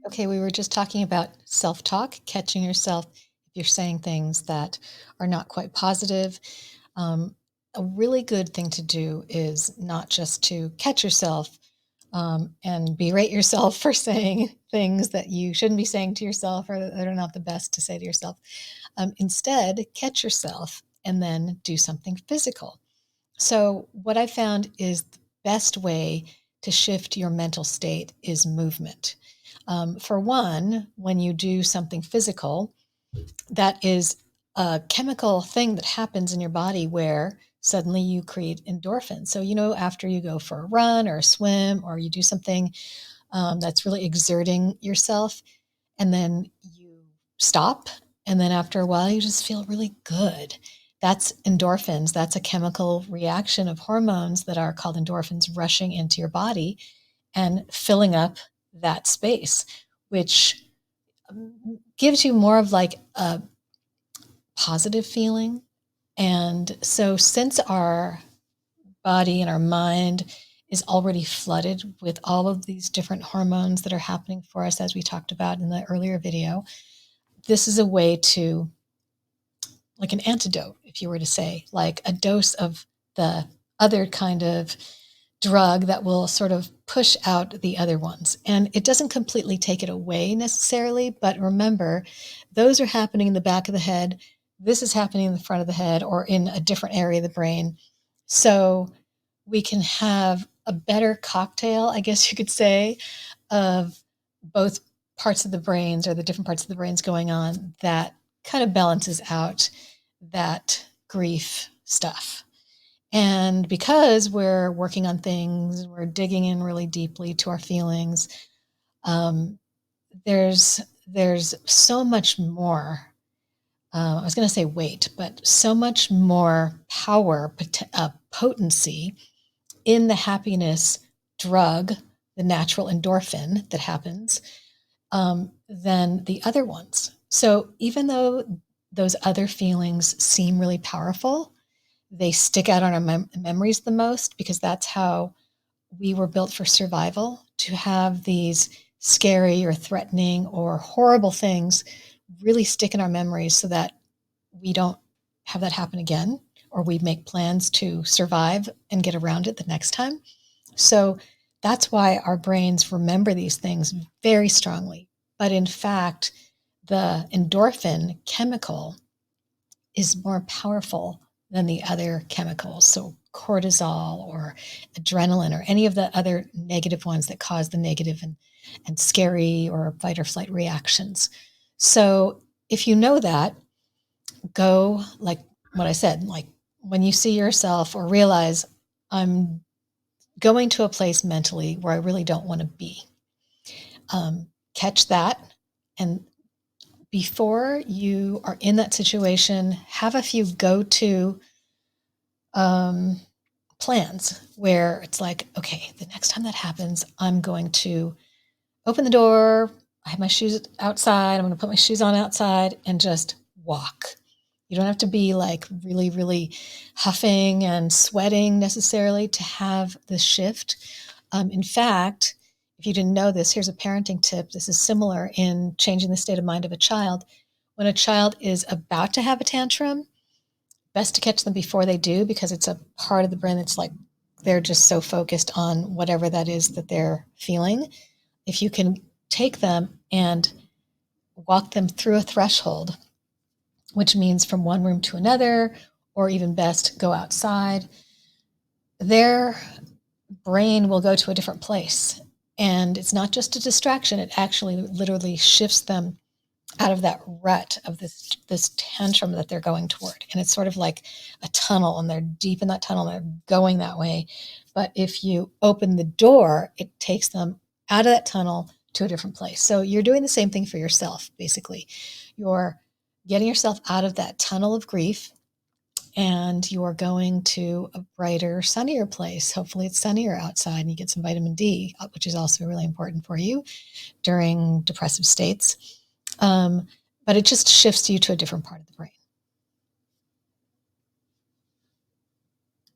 Okay, we were just talking about self talk, catching yourself if you're saying things that are not quite positive. Um, a really good thing to do is not just to catch yourself and berate yourself for saying things that you shouldn't be saying to yourself or that are not the best to say to yourself. Instead, catch yourself and then do something physical. So, what I found is the best way to shift your mental state is movement. For one, when you do something physical, that is a chemical thing that happens in your body where suddenly you create endorphins. So, after you go for a run or a swim or you do something that's really exerting yourself, and then you stop, and then after a while, you just feel really good. That's endorphins. That's a chemical reaction of hormones that are called endorphins rushing into your body and filling up that space, which gives you more of like a positive feeling. And so, since our body and our mind is already flooded with all of these different hormones that are happening for us, as we talked about in the earlier video, this is a way to, like an antidote, if you were to say, like a dose of the other kind of drug that will sort of push out the other ones. And it doesn't completely take it away necessarily, but remember, those are happening in the back of the head. This is happening in the front of the head or in a different area of the brain. So we can have a better cocktail, I guess you could say, of both parts of the brains or the different parts of the brains going on that kind of balances out that grief stuff. And because we're working on things, we're digging in really deeply to our feelings. Um, there's so much more. I was going to say weight, but so much more power, potency in the happiness drug, the natural endorphin that happens, than the other ones. So even though those other feelings seem really powerful, they stick out on our memories the most because that's how we were built for survival, to have these scary or threatening or horrible things really stick in our memories so that we don't have that happen again, or we make plans to survive and get around it the next time. So that's why our brains remember these things very strongly. But in fact, the endorphin chemical is more powerful than the other chemicals. So cortisol or adrenaline or any of the other negative ones that cause the negative and scary or fight or flight reactions. So if you know that, go like what I said, like when you see yourself or realize I'm going to a place mentally where I really don't want to be, catch that. And before you are in that situation, have a few go to um, plans where it's like, okay, the next time that happens, I'm going to open the door. I have my shoes outside. I'm going to put my shoes on outside and just walk. You don't have to be like really, really huffing and sweating necessarily to have the shift. In fact, if you didn't know this, here's a parenting tip. This is similar in changing the state of mind of a child. When a child is about to have a tantrum, best to catch them before they do because it's a part of the brain that's like they're just so focused on whatever that is that they're feeling. If you can take them and walk them through a threshold, which means from one room to another, or even best, go outside, their brain will go to a different place. And it's not just a distraction, it actually literally shifts them out of that rut of this tantrum that they're going toward. And it's sort of like a tunnel, and they're deep in that tunnel, and they're going that way. But if you open the door, it takes them out of that tunnel to a different place. So you're doing the same thing for yourself, basically. You're getting yourself out of that tunnel of grief, and you're going to a brighter, sunnier place. Hopefully it's sunnier outside and you get some vitamin D, which is also really important for you during depressive states. But it just shifts you to a different part of the brain.